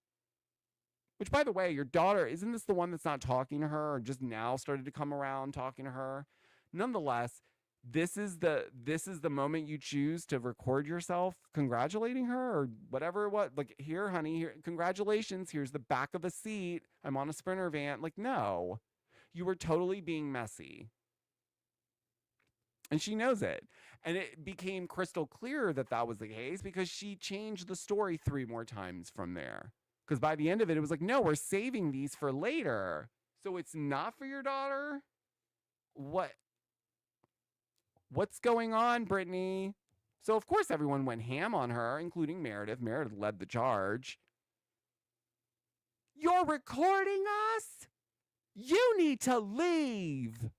Which, by the way, your daughter, isn't this the one that's not talking to her or just now started to come around talking to her? Nonetheless, this is the moment you choose to record yourself congratulating her or whatever. Like, here, honey, here, congratulations. Here's the back of a seat. I'm on a Sprinter van. Like, no, you were totally being messy. And she knows it. And it became crystal clear that that was the case because she changed the story 3 more times from there. Because by the end of it, it was like, no, we're saving these for later. So it's not for your daughter? What's going on, Brittany? So, of course, everyone went ham on her, including Meredith. Meredith led the charge. You're recording us? You need to leave.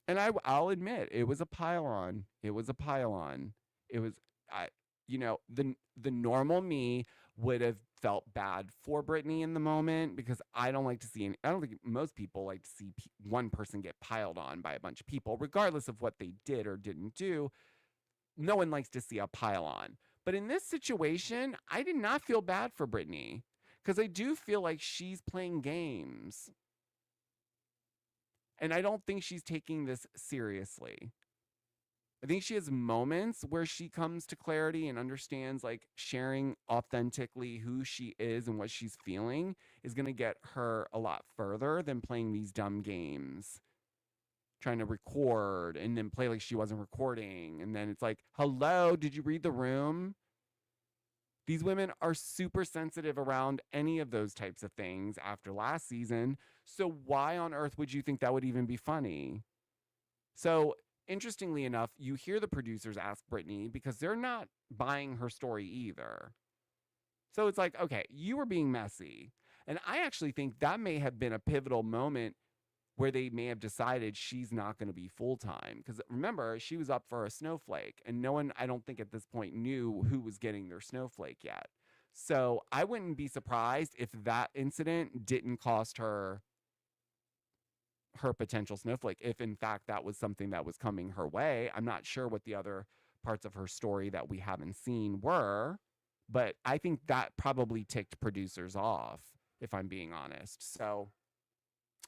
And I'll admit, it was a pile-on. It was, the normal me would have felt bad for Brittany in the moment because I don't think most people like to see one person get piled on by a bunch of people, regardless of what they did or didn't do. No one likes to see a pile on. But in this situation, I did not feel bad for Brittany because I do feel like she's playing games. And I don't think she's taking this seriously. I think she has moments where she comes to clarity and understands like sharing authentically who she is and what she's feeling is going to get her a lot further than playing these dumb games, trying to record and then play like she wasn't recording. And then it's like, hello, did you read the room? These women are super sensitive around any of those types of things after last season. So why on earth would you think that would even be funny? So interestingly enough, you hear the producers ask Brittany because they're not buying her story either. So it's like, okay, you were being messy. And I actually think that may have been a pivotal moment where they may have decided she's not going to be full-time. Because remember, she was up for a snowflake, and no one, I don't think at this point, knew who was getting their snowflake yet. So I wouldn't be surprised if that incident didn't cost her her potential snowflake, if in fact that was something that was coming her way. I'm not sure what the other parts of her story that we haven't seen were, but I think that probably ticked producers off, if I'm being honest. So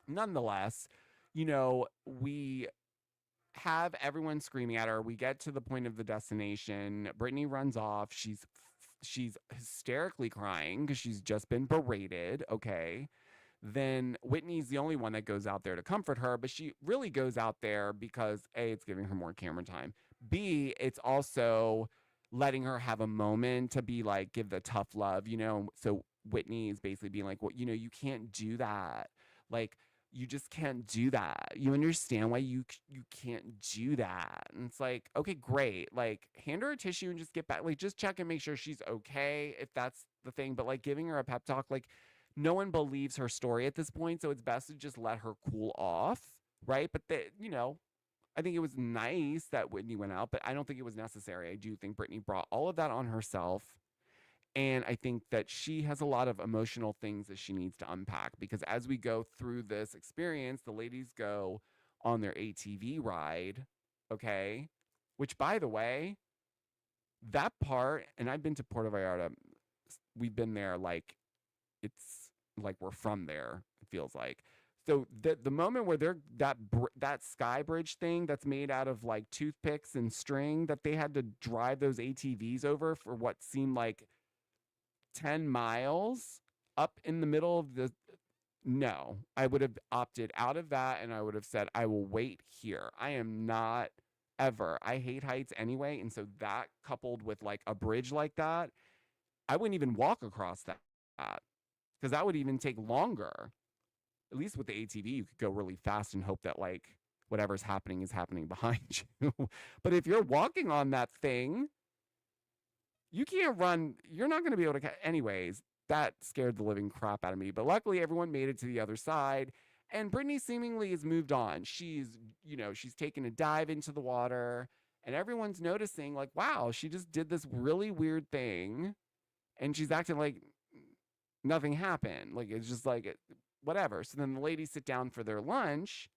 nonetheless, we have everyone screaming at her. We get to the point of the destination. Brittany runs off. She's hysterically crying because she's just been berated. Okay. Then Whitney's the only one that goes out there to comfort her, but she really goes out there because A, it's giving her more camera time. B, it's also letting her have a moment to be like, give the tough love, So Whitney is basically being like, well, you can't do that. Like, you just can't do that. You understand why you can't do that? And it's like, okay, great. Like, hand her a tissue and just get back. Like, just check and make sure she's okay, if that's the thing. But like giving her a pep talk, like, no one believes her story at this point, so it's best to just let her cool off, right? But I think it was nice that Whitney went out, but I don't think it was necessary. I do think Brittany brought all of that on herself. And I think that she has a lot of emotional things that she needs to unpack, because as we go through this experience, the ladies go on their ATV ride, okay? Which, by the way, that part, and I've been to Puerto Vallarta, we've been there like, it's like we're from there, it feels like. So the moment where they're that sky bridge thing that's made out of like toothpicks and string that they had to drive those ATVs over for what seemed like 10 miles up in the middle of the, no, I would have opted out of that, and I would have said, I will wait here. I am not ever. I hate heights anyway, and so that coupled with like a bridge like that, I wouldn't even walk across that, because that would even take longer. At least with the ATV, you could go really fast and hope that like whatever's happening is happening behind you. But if you're walking on that thing, you can't run. You're not going to be able to. Anyways, that scared the living crap out of me. But luckily, everyone made it to the other side. And Brittany seemingly has moved on. She's taken a dive into the water. And everyone's noticing, like, wow, she just did this really weird thing. And she's acting like nothing happened. Like, it's just like, whatever. So then the ladies sit down for their lunch.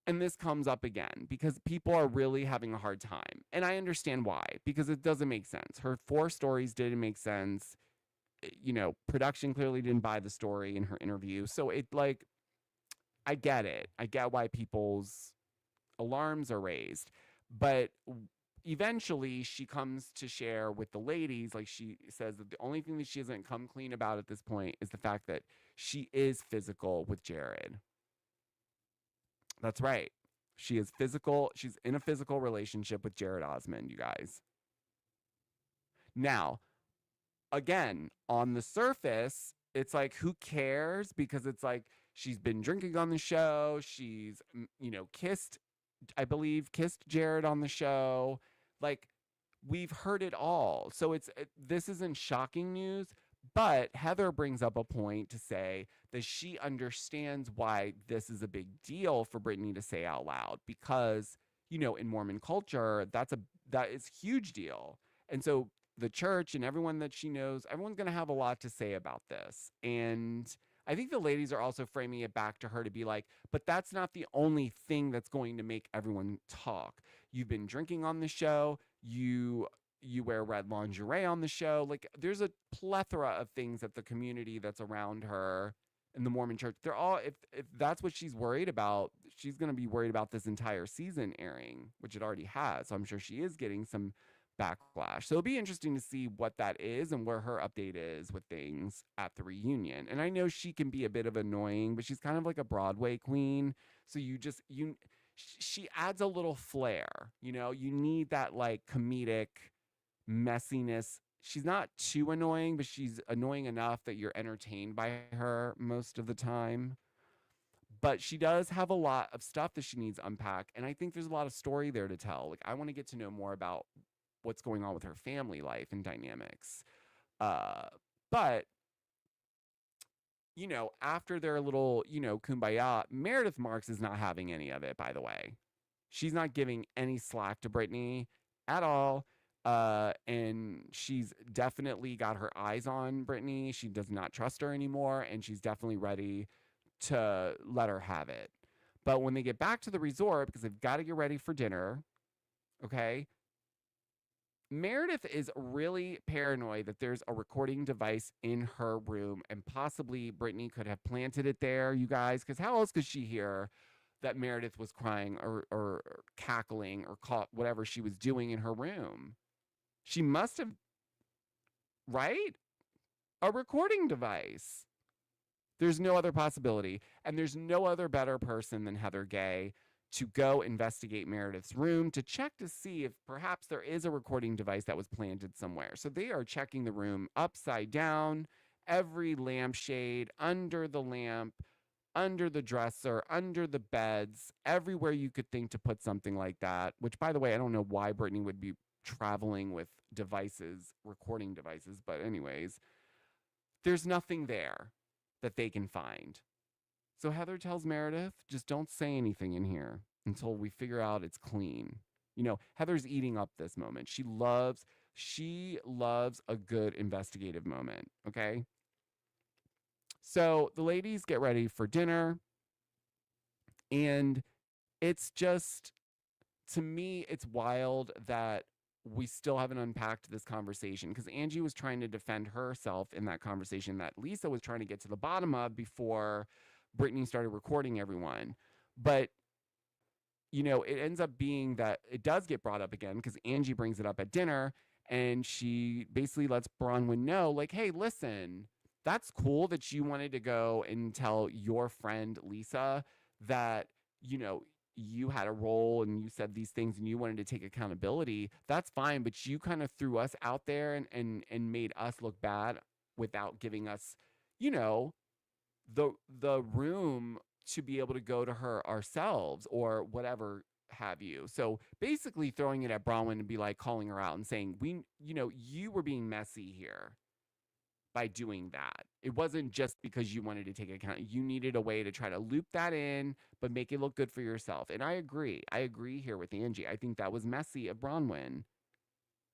And this comes up again because people are really having a hard time. And I understand why, because it doesn't make sense. Her 4 stories didn't make sense. Production clearly didn't buy the story in her interview. So it like, I get it. I get why people's alarms are raised. But eventually she comes to share with the ladies, like she says that the only thing that she hasn't come clean about at this point is the fact that she is physical with Jared. That's right. She is physical. She's in a physical relationship with Jared Osmond, you guys. Now, again, on the surface, it's like, who cares? Because it's like, she's been drinking on the show. She's, kissed Jared on the show. Like, we've heard it all. So this isn't shocking news. But Heather brings up a point to say that she understands why this is a big deal for Brittany to say out loud, because, in Mormon culture, that is a huge deal. And so the church and everyone that she knows, everyone's going to have a lot to say about this. And I think the ladies are also framing it back to her to be like, but that's not the only thing that's going to make everyone talk. You've been drinking on the show. You wear red lingerie on the show. Like, there's a plethora of things that the community that's around her in the Mormon church, they're all, if that's what she's worried about, she's going to be worried about this entire season airing, which it already has. So I'm sure she is getting some backlash. So it'll be interesting to see what that is and where her update is with things at the reunion. And I know she can be a bit of annoying, but she's kind of like a Broadway queen. So she adds a little flair, you need that like comedic messiness. She's not too annoying, but she's annoying enough that you're entertained by her most of the time. But she does have a lot of stuff that she needs to unpack, and I think there's a lot of story there to tell. Like, I want to get to know more about what's going on with her family life and dynamics. But after their little, kumbaya, Meredith Marks is not having any of it, by the way. She's not giving any slack to Brittany at all. And she's definitely got her eyes on Brittany. She does not trust her anymore, and she's definitely ready to let her have it. But when they get back to the resort, because they've got to get ready for dinner, okay, Meredith is really paranoid that there's a recording device in her room, and possibly Brittany could have planted it there, you guys, because how else could she hear that Meredith was crying or cackling or caught whatever she was doing in her room? She must have, right? A recording device. There's no other possibility. And there's no other better person than Heather Gay to go investigate Meredith's room to check to see if perhaps there is a recording device that was planted somewhere. So they are checking the room upside down, every lampshade, under the lamp, under the dresser, under the beds, everywhere you could think to put something like that, which, by the way, I don't know why Brittany would be traveling with devices, recording devices, but anyways, there's nothing there that they can find. So Heather tells Meredith, just don't say anything in here until we figure out it's clean. Heather's eating up this moment. She loves a good investigative moment, okay? So the ladies get ready for dinner, and it's just, to me, it's wild that we still haven't unpacked this conversation, because Angie was trying to defend herself in that conversation that Lisa was trying to get to the bottom of before Brittany started recording everyone. But, it ends up being that it does get brought up again because Angie brings it up at dinner, and she basically lets Bronwyn know, like, hey, listen, that's cool that you wanted to go and tell your friend Lisa that, you had a role and you said these things and you wanted to take accountability. That's fine, but you kind of threw us out there and made us look bad without giving us, the room to be able to go to her ourselves or whatever have you. So basically throwing it at Bronwyn and be like calling her out and saying, you were being messy here by doing that. It wasn't just because you wanted to take account. You needed a way to try to loop that in, but make it look good for yourself. And I agree. I agree here with Angie. I think that was messy of Bronwyn.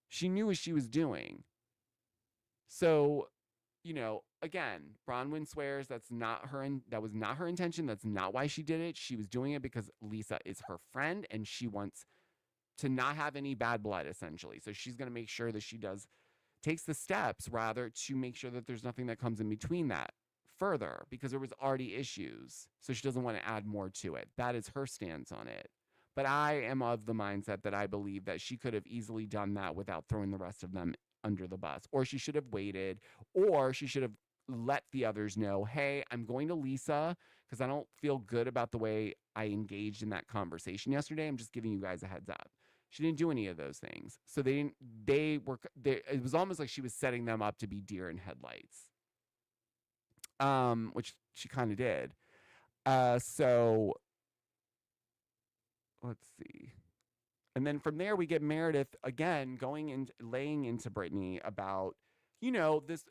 She knew what she was doing. So, again, Bronwyn swears that was not her intention. That's not why she did it. She was doing it because Lisa is her friend and she wants to not have any bad blood, essentially. So she's going to make sure that she takes the steps rather to make sure that there's nothing that comes in between that further, because there was already issues. So she doesn't want to add more to it. That is her stance on it. But I am of the mindset that I believe that she could have easily done that without throwing the rest of them under the bus, or she should have waited, or she should have let the others know, hey, I'm going to Lisa because I don't feel good about the way I engaged in that conversation yesterday. I'm just giving you guys a heads up. She didn't do any of those things. So it was almost like she was setting them up to be deer in headlights. Which she kind of did. So let's see. And then from there we get Meredith again going and laying into Brittany about,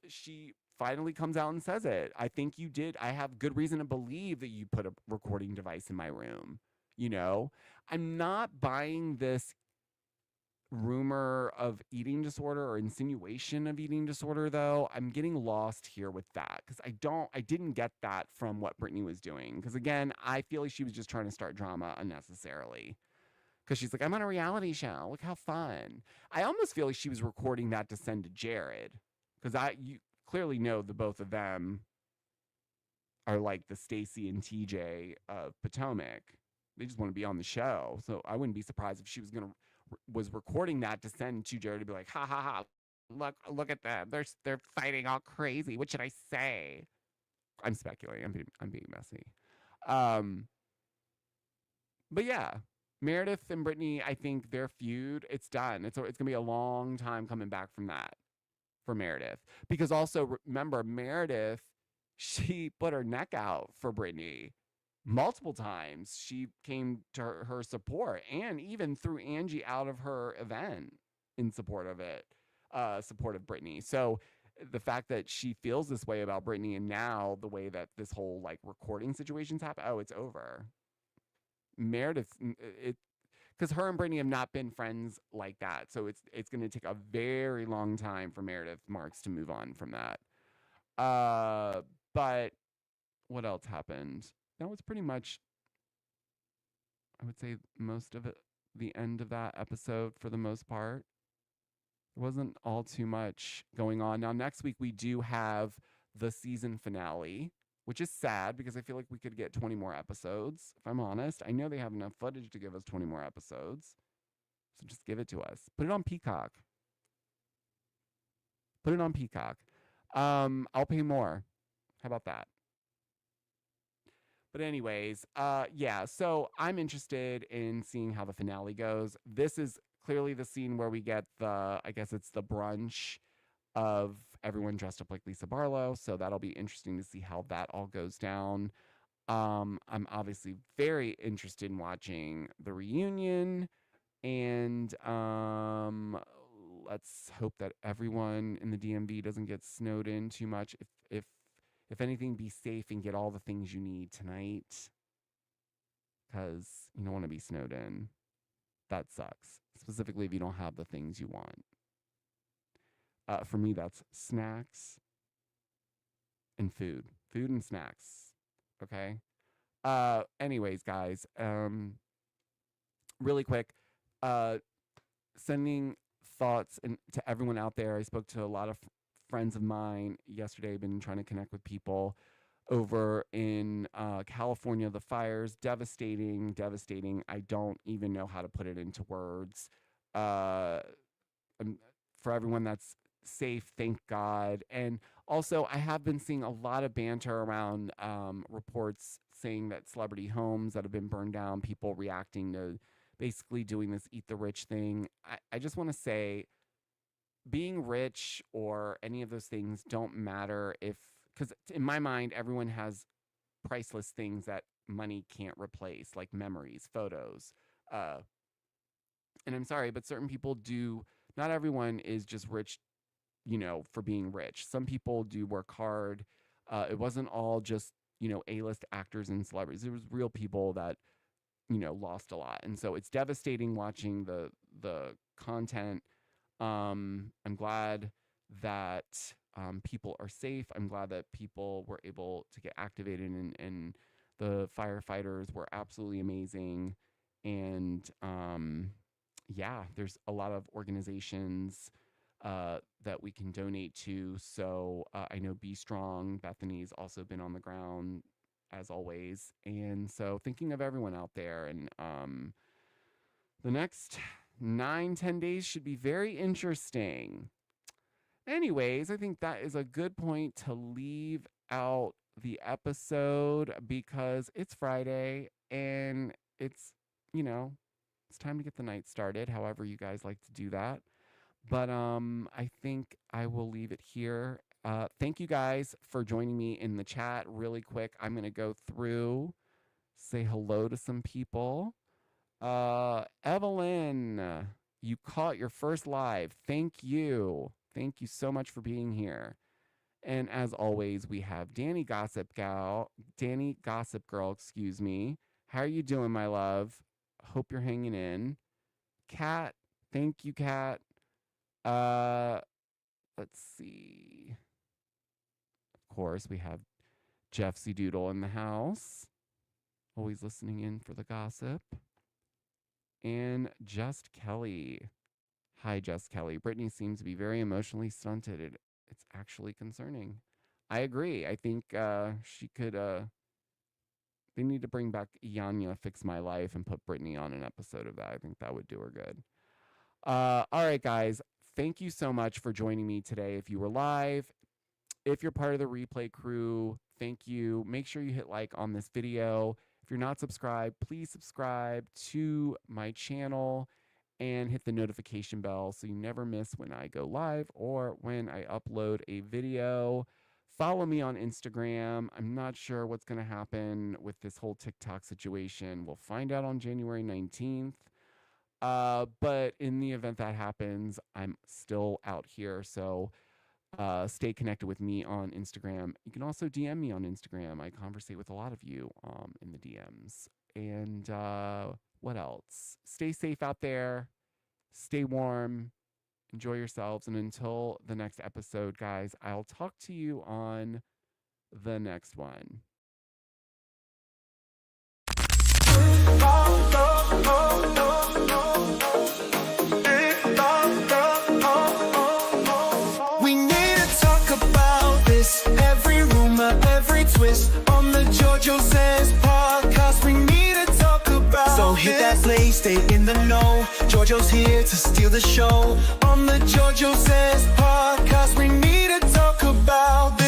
she finally comes out and says it. I think you did. I have good reason to believe that you put a recording device in my room. I'm not buying this rumor of eating disorder or insinuation of eating disorder, though. I'm getting lost here with that because I didn't get that from what Brittany was doing. Because again, I feel like she was just trying to start drama unnecessarily. Because she's like, I'm on a reality show. Look how fun. I almost feel like she was recording that to send to Jared. Because you clearly know the both of them are like the Stacy and TJ of Potomac. They just want to be on the show. So I wouldn't be surprised if she was recording that to send to Jared to be like, ha ha ha, look at them. They're fighting all crazy. What should I say? I'm speculating. I'm being messy. But yeah, Meredith and Brittany, I think their feud, it's done. It's gonna be a long time coming back from that for Meredith. Because also remember, Meredith, she put her neck out for Brittany multiple times. She came to her support and even threw Angie out of her event in support of Brittany. So the fact that she feels this way about Brittany, and now the way that this whole like recording situations happen, oh, it's over. Meredith, it because her and Brittany have not been friends like that, so it's going to take a very long time for Meredith Marks to move on from that. But what else happened? That was pretty much, I would say, most of it. The end of that episode for the most part. There wasn't all too much going on. Now, next week, we do have the season finale, which is sad because I feel like we could get 20 more episodes, if I'm honest. I know they have enough footage to give us 20 more episodes. So just give it to us. Put it on Peacock. Put it on Peacock. I'll pay more. How about that? But anyways, yeah, so I'm interested in seeing how the finale goes. This is clearly the scene where we get the, I guess it's the brunch of everyone dressed up like Lisa Barlow. So that'll be interesting to see how that all goes down. I'm obviously very interested in watching the reunion. And let's hope that everyone in the DMV doesn't get snowed in too much. If anything, be safe and get all the things you need tonight, because you don't want to be snowed in. That sucks, specifically if you don't have the things you want. For me, that's snacks and food and snacks. Okay. Anyways, guys, really quick, sending thoughts to everyone out there. I spoke to a lot of friends of mine yesterday. Been trying to connect with people over in California. The fires, devastating. I don't even know how to put it into words. For everyone that's safe, thank God. And also, I have been seeing a lot of banter around reports saying that celebrity homes that have been burned down, people reacting to basically doing this eat the rich thing. I just want to say, being rich or any of those things don't matter because in my mind, everyone has priceless things that money can't replace, like memories, photos. And I'm sorry, but certain people do. Not everyone is just rich, for being rich. Some people do work hard. It wasn't all just, A-list actors and celebrities. There was real people that, lost a lot. And so it's devastating watching the content. I'm glad that people are safe. I'm glad that people were able to get activated, and the firefighters were absolutely amazing. And yeah, there's a lot of organizations that we can donate to. So I know Be Strong, Bethany's also been on the ground as always. And so thinking of everyone out there, and the next 9-10 days should be very interesting. Anyways, I think that is a good point to leave out the episode because it's Friday and it's time to get the night started, however you guys like to do that. But I think I will leave it here. Thank you guys for joining me in the chat. Really quick, I'm going to go through, say hello to some people. Evelyn, you caught your first live. Thank you. Thank you so much for being here. And as always, we have Danny Gossip Girl, excuse me. How are you doing, my love? Hope you're hanging in. Kat, thank you, Kat. Let's see. Of course, we have Jeff C. Doodle in the house. Always listening in for the gossip. And Just Kelly. Hi, Just Kelly. Brittany seems to be very emotionally stunted. It's actually concerning. I agree. I think she could... they need to bring back Yanya Fix My Life and put Brittany on an episode of that. I think that would do her good. All right, guys. Thank you so much for joining me today. If you were live, if you're part of the replay crew, thank you. Make sure you hit like on this video. If you're not subscribed, please subscribe to my channel and hit the notification bell so you never miss when I go live or when I upload a video. Follow me on Instagram. I'm not sure what's going to happen with this whole TikTok situation. We'll find out on January 19th. But in the event that happens, I'm still out here. So stay connected with me on Instagram. You can also DM me on Instagram. I conversate with a lot of you in the DMs. And what else? Stay safe out there. Stay warm. Enjoy yourselves. And until the next episode, guys, I'll talk to you on the next one. We need to talk about this. Every rumor, every twist on the Georgio Says podcast. We need to talk about So hit that play, stay in the know. Georgio's here to steal the show. On the Georgio Says podcast, we need to talk about this.